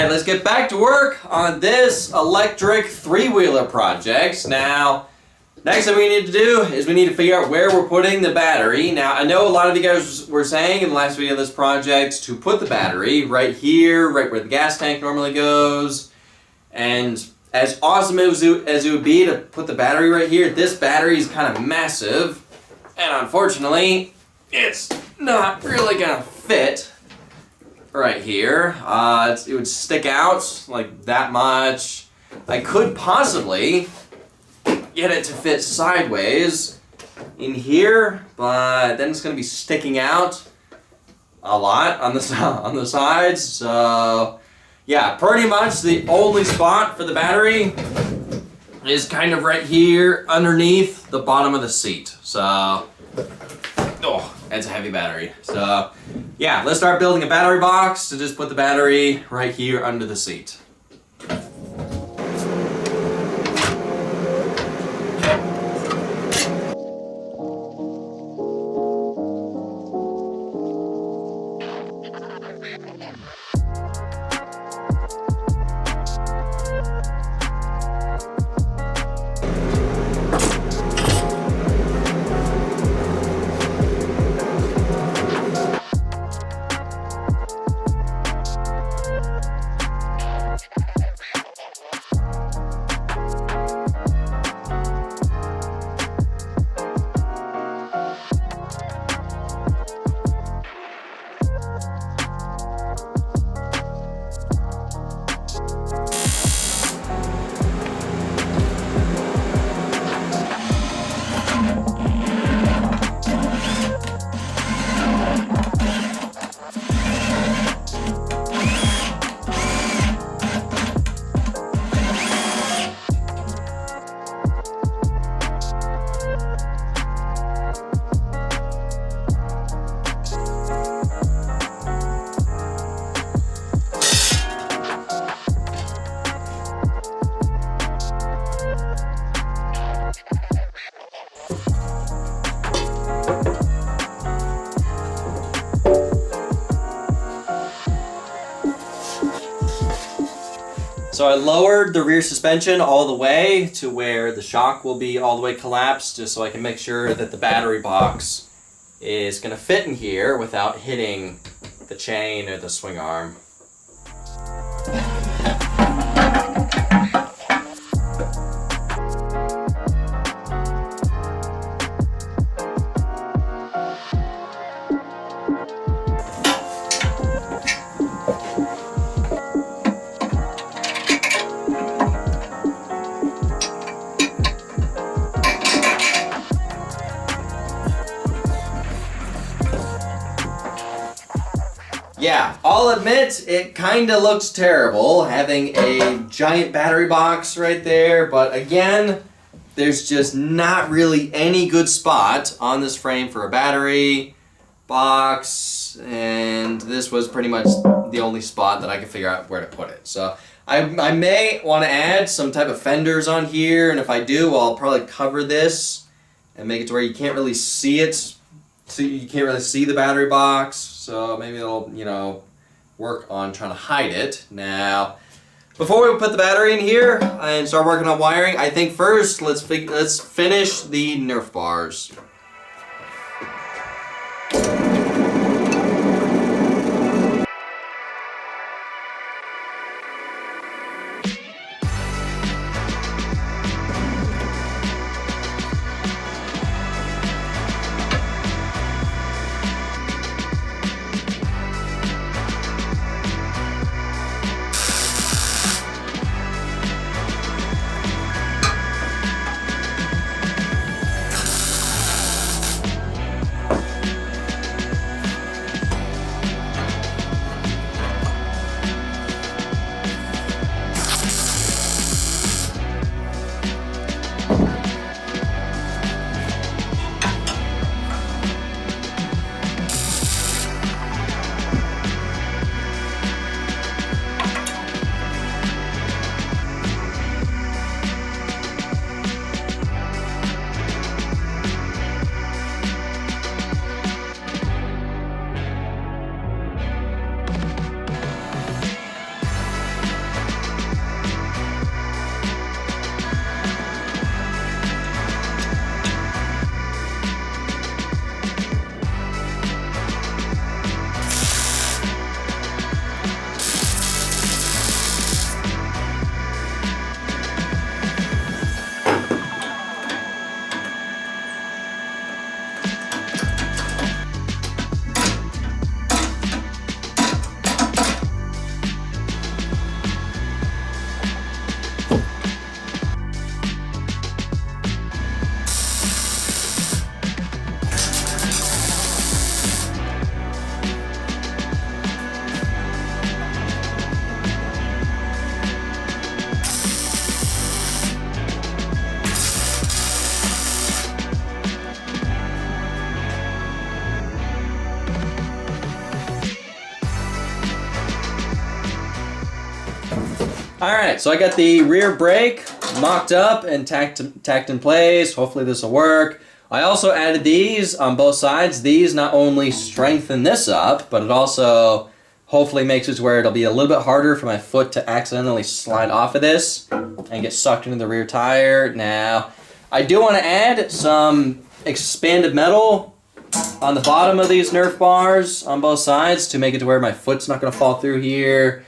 Alright, let's get back to work on this electric three-wheeler project. Now, next thing we need to do is we need to figure out where we're putting the battery. Now, I know a lot of you guys were saying in the last video of this project to put the battery right here, right where the gas tank normally goes. And as awesome as it would be to put the battery right here, this battery is kind of massive. And unfortunately, it's not really gonna fit right here. It would stick out like that much. I could possibly get it to fit sideways in here, but then it's gonna be sticking out a lot on the sides. So yeah, pretty much the only spot for the battery is kind of right here underneath the bottom of the seat. So, oh, it's a heavy battery. So yeah, let's start building a battery box to just put the battery right here under the seat. So I lowered the rear suspension all the way to where the shock will be all the way collapsed, just so I can make sure that the battery box is going to fit in here without hitting the chain or the swing arm. Yeah, I'll admit it kind of looks terrible having a giant battery box right there, but again, there's just not really any good spot on this frame for a battery box, and this was pretty much the only spot that I could figure out where to put it. So I may want to add some type of fenders on here, and if I do, I'll probably cover this and make it to where you can't really see it. So you can't really see the battery box, so maybe it'll, work on trying to hide it. Now, before we put the battery in here and start working on wiring, I think first let's finish the Nerf bars. Alright, so I got the rear brake mocked up and tacked in place. Hopefully this will work. I also added these on both sides. These not only strengthen this up, but it also hopefully makes it to where it'll be a little bit harder for my foot to accidentally slide off of this and get sucked into the rear tire. Now, I do want to add some expanded metal on the bottom of these Nerf bars on both sides to make it to where my foot's not going to fall through here.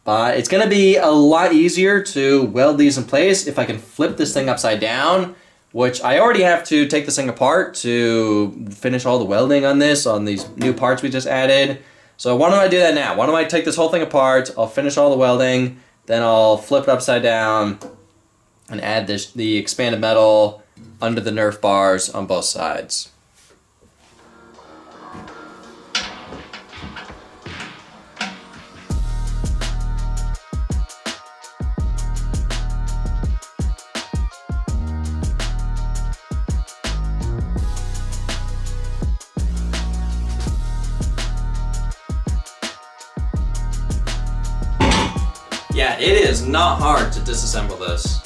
But it's going to be a lot easier to weld these in place if I can flip this thing upside down, which I already have to take this thing apart to finish all the welding on this, on these new parts we just added. So why don't I do that now? Why don't I take this whole thing apart, I'll finish all the welding, then I'll flip it upside down and add the expanded metal under the Nerf bars on both sides. Yeah, it is not hard to disassemble this.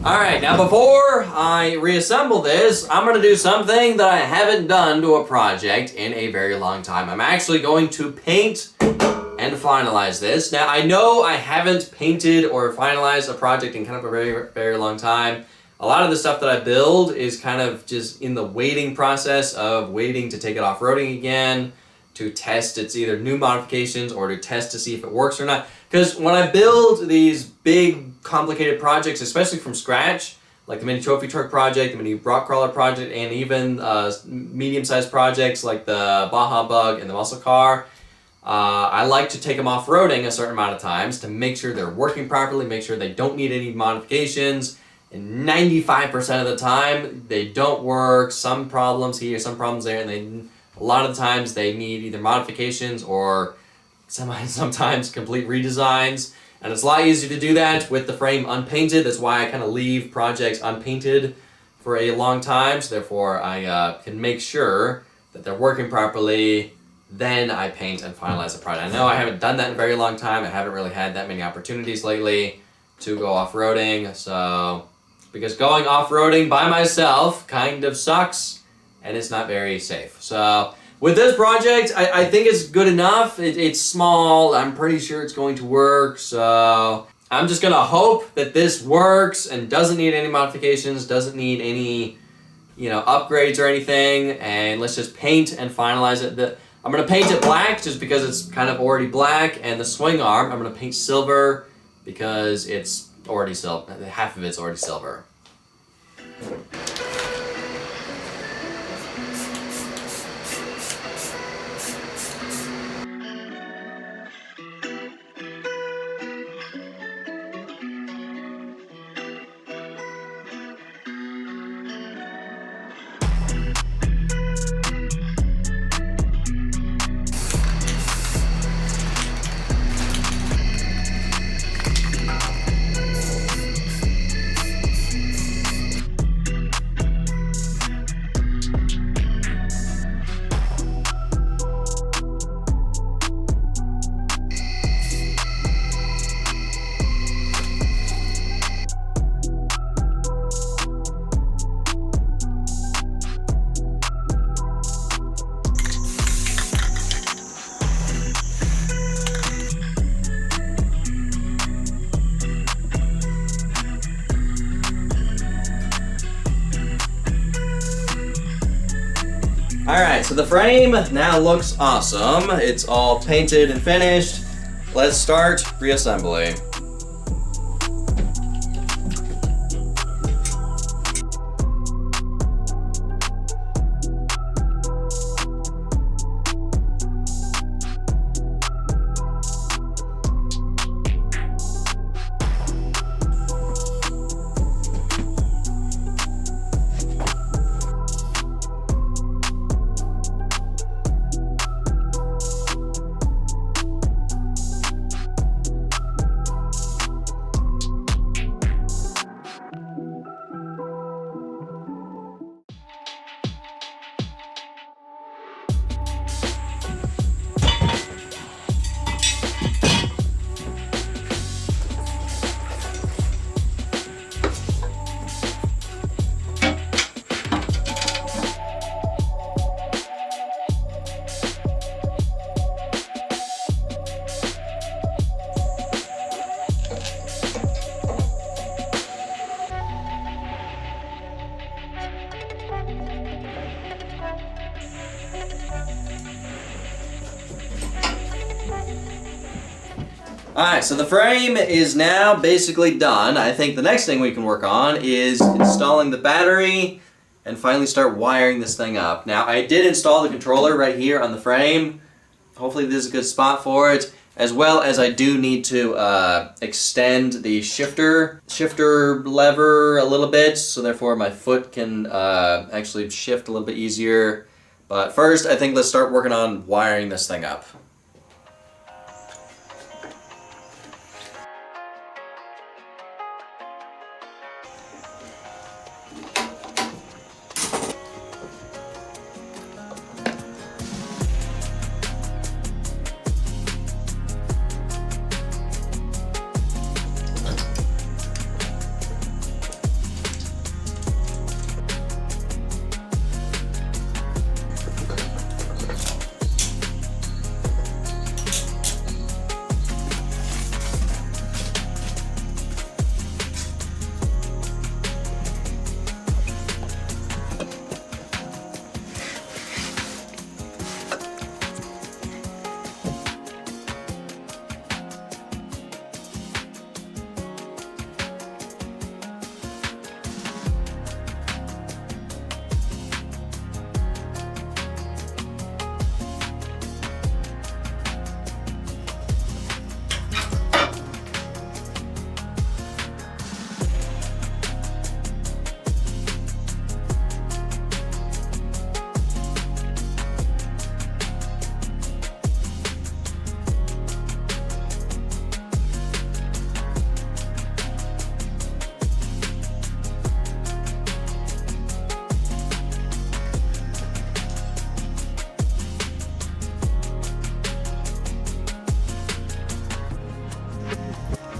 Alright, now before I reassemble this, I'm going to do something that I haven't done to a project in a very long time. I'm actually going to paint and finalize this. Now, I know I haven't painted or finalized a project in kind of a very, very long time. A lot of the stuff that I build is kind of just in the waiting process of waiting to take it off-roading again, to test its either new modifications or to test to see if it works or not. Because when I build these big, complicated projects, especially from scratch, like the mini trophy truck project, the mini rock crawler project, and even medium-sized projects like the Baja Bug and the muscle car, I like to take them off-roading a certain amount of times to make sure they're working properly, make sure they don't need any modifications. And 95% of the time, they don't work. Some problems here, some problems there, and a lot of the times they need either modifications or sometimes complete redesigns. And it's a lot easier to do that with the frame unpainted. That's why I kind of leave projects unpainted for a long time. So therefore, I can make sure that they're working properly. Then I paint and finalize the project. I know I haven't done that in a very long time. I haven't really had that many opportunities lately to go off-roading. So, because going off-roading by myself kind of sucks and it's not very safe. So, with this project, I think it's good enough. It's small. I'm pretty sure it's going to work. So I'm just going to hope that this works and doesn't need any modifications, doesn't need any, upgrades or anything. And let's just paint and finalize it. I'm going to paint it black just because it's kind of already black. And the swing arm, I'm going to paint silver because it's already silver. Half of it's already silver. Alright, so the frame now looks awesome. It's all painted and finished. Let's start reassembly. Alright, so the frame is now basically done. I think the next thing we can work on is installing the battery and finally start wiring this thing up. Now, I did install the controller right here on the frame. Hopefully this is a good spot for it, as well as I do need to extend the shifter lever a little bit, so therefore my foot can actually shift a little bit easier. But first, I think let's start working on wiring this thing up.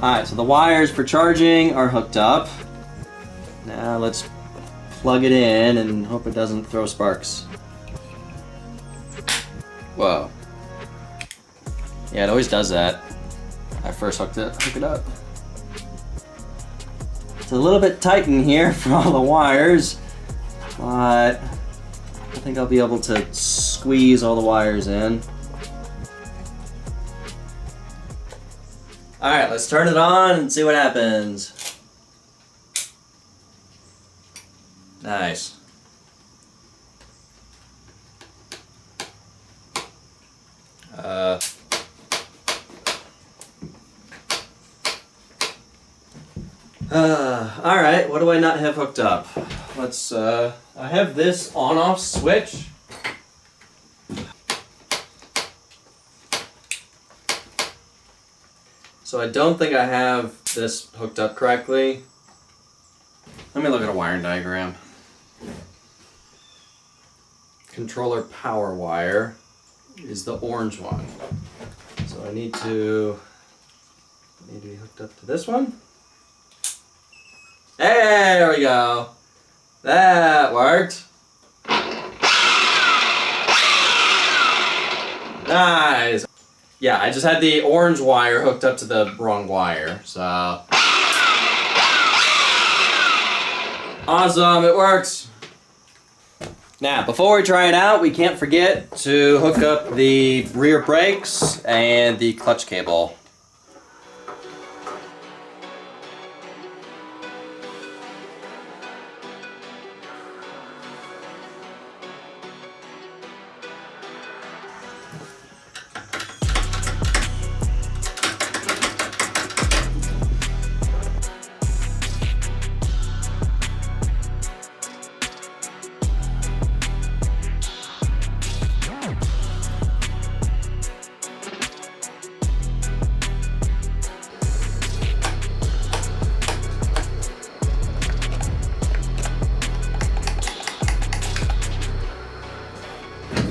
Alright, so the wires for charging are hooked up. Now let's plug it in and hope it doesn't throw sparks. Whoa. Yeah, it always does that. I first hook it up. It's a little bit tight in here for all the wires, but I think I'll be able to squeeze all the wires in. Alright, let's turn it on and see what happens. Nice. Alright, what do I not have hooked up? Let's, I have this on-off switch. So I don't think I have this hooked up correctly. Let me look at a wiring diagram. Controller power wire is the orange one. So I need to be hooked up to this one. Hey, there we go. That worked. Nice. Yeah, I just had the orange wire hooked up to the wrong wire, so. Awesome, it works. Now, before we try it out, we can't forget to hook up the rear brakes and the clutch cable.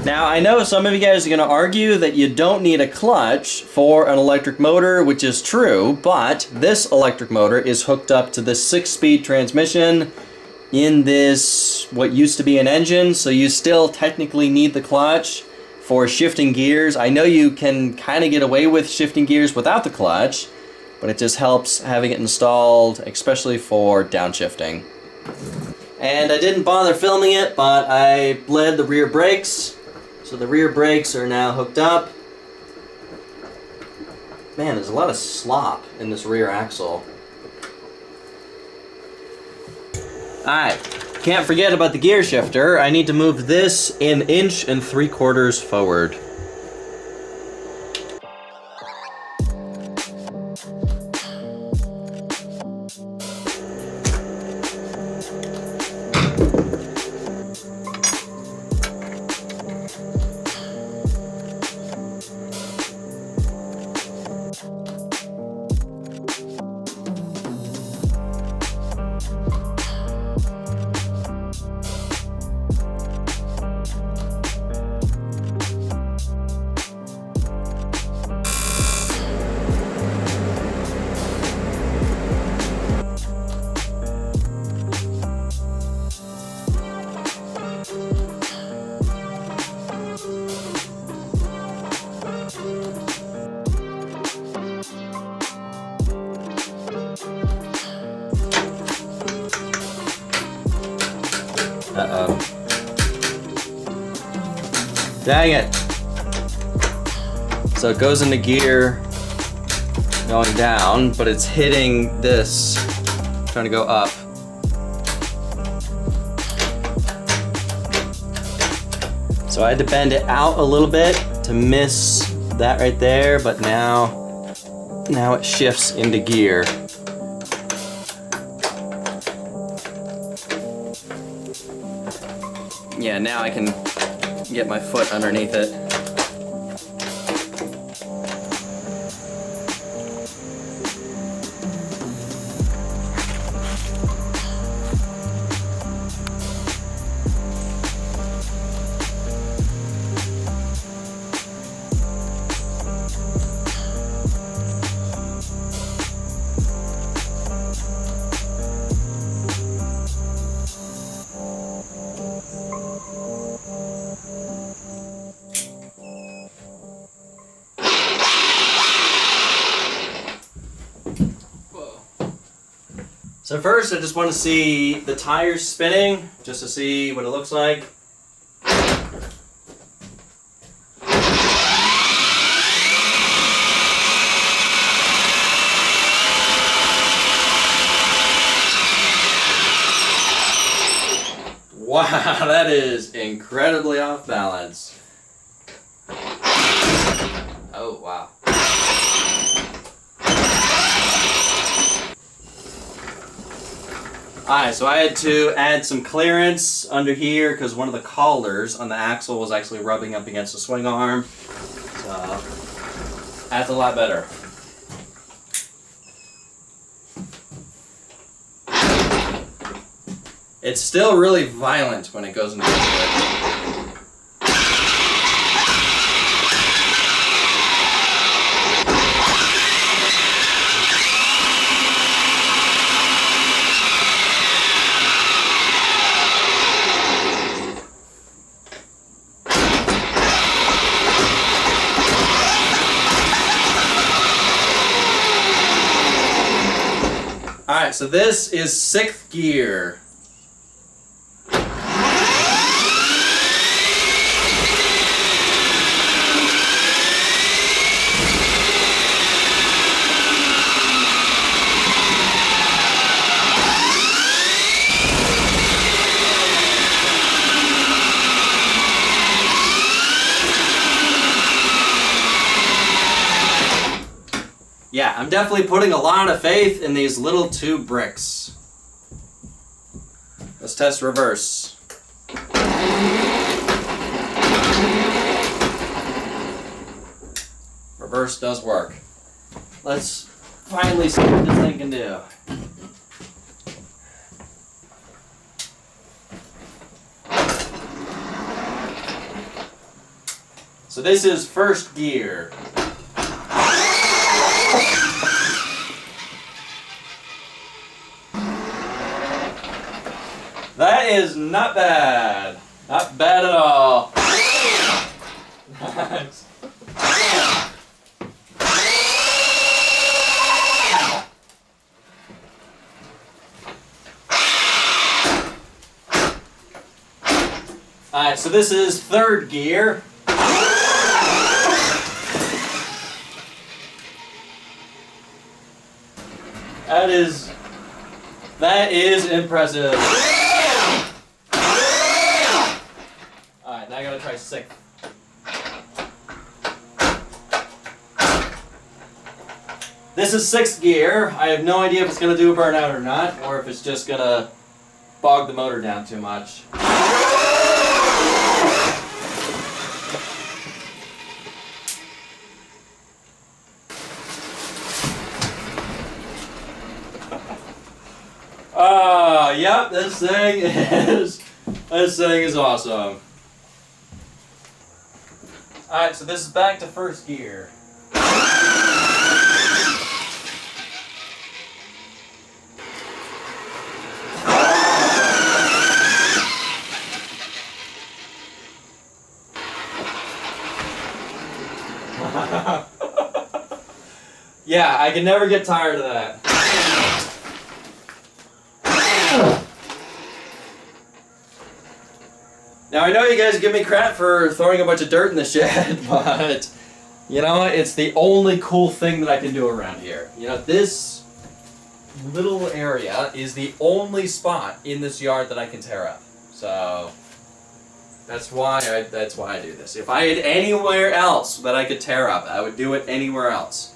Now, I know some of you guys are going to argue that you don't need a clutch for an electric motor, which is true, but this electric motor is hooked up to this 6-speed transmission in this, what used to be an engine, so you still technically need the clutch for shifting gears. I know you can kind of get away with shifting gears without the clutch, but it just helps having it installed, especially for downshifting. And I didn't bother filming it, but I bled the rear brakes. So the rear brakes are now hooked up. Man, there's a lot of slop in this rear axle. Alright, can't forget about the gear shifter. I need to move this 1 3/4 inches forward. Uh-oh. Dang it. So it goes into gear going down, but it's hitting this, trying to go up. So I had to bend it out a little bit to miss that right there, but now it shifts into gear. Yeah, now I can get my foot underneath it. So first, I just want to see the tires spinning, just to see what it looks like. Wow, that is incredibly off balance. Oh, wow. Alright, so I had to add some clearance under here because one of the collars on the axle was actually rubbing up against the swing arm. So, that's a lot better. It's still really violent when it goes into it. Alright, so this is 6th gear. Yeah, I'm definitely putting a lot of faith in these little 2 bricks. Let's test reverse. Reverse does work. Let's finally see what this thing can do. So this is first gear. That is not bad. Not bad at all. Nice. Alright, so this is third gear. That is impressive. Alright, now I gotta try sixth. This is sixth gear. I have no idea if it's gonna do a burnout or not, or if it's just gonna bog the motor down too much. Yep, this thing is awesome. Alright, so this is back to first gear. Yeah, I can never get tired of that. Now I know you guys give me crap for throwing a bunch of dirt in the shed, but you know what? It's the only cool thing that I can do around here. You know, this little area is the only spot in this yard that I can tear up. So that's why I do this. If I had anywhere else that I could tear up, I would do it anywhere else.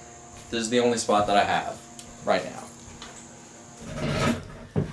This is the only spot that I have right now.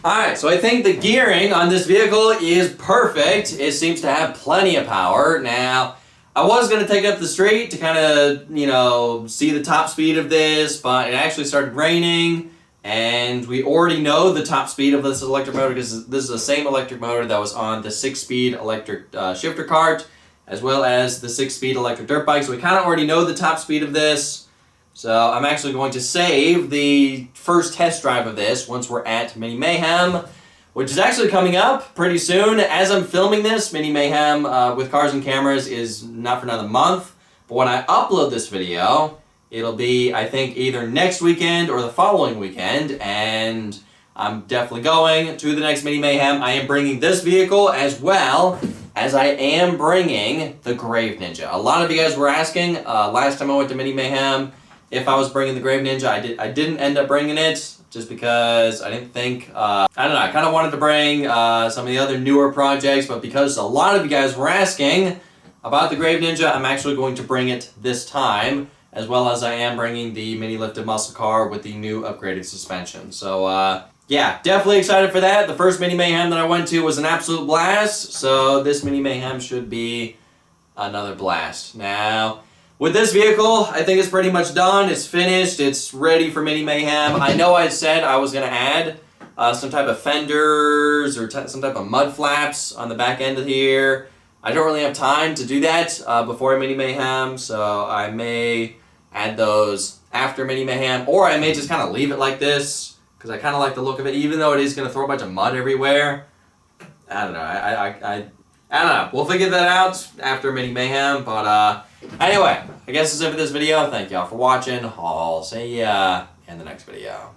Alright, so I think the gearing on this vehicle is perfect. It seems to have plenty of power. Now, I was going to take it up the street to kind of, you know, see the top speed of this, but it actually started raining, and we already know the top speed of this electric motor because this is the same electric motor that was on the 6-speed electric shifter cart, as well as the 6-speed electric dirt bike, so we kind of already know the top speed of this. So I'm actually going to save the first test drive of this once we're at Mini Mayhem, which is actually coming up pretty soon. As I'm filming this, Mini Mayhem with cars and cameras is not for another month. But when I upload this video, it'll be, I think, either next weekend or the following weekend. And I'm definitely going to the next Mini Mayhem. I am bringing this vehicle as well as I am bringing the Grave Ninja. A lot of you guys were asking last time I went to Mini Mayhem if I was bringing the Grave Ninja. I didn't end up bringing it just because I didn't think, I don't know, I kind of wanted to bring some of the other newer projects, but because a lot of you guys were asking about the Grave Ninja, I'm actually going to bring it this time, as well as I am bringing the mini lifted muscle car with the new upgraded suspension. So, yeah, definitely excited for that. The first Mini Mayhem that I went to was an absolute blast, so this Mini Mayhem should be another blast. Now, with this vehicle, I think it's pretty much done. It's finished. It's ready for Mini Mayhem. I know I said I was going to add some type of fenders or some type of mud flaps on the back end of here. I don't really have time to do that before Mini Mayhem, so I may add those after Mini Mayhem, or I may just kind of leave it like this because I kind of like the look of it, even though it is going to throw a bunch of mud everywhere. I don't know. I don't know. We'll figure that out after Mini Mayhem, but anyway, I guess that's it for this video. Thank y'all for watching. I'll see ya in the next video.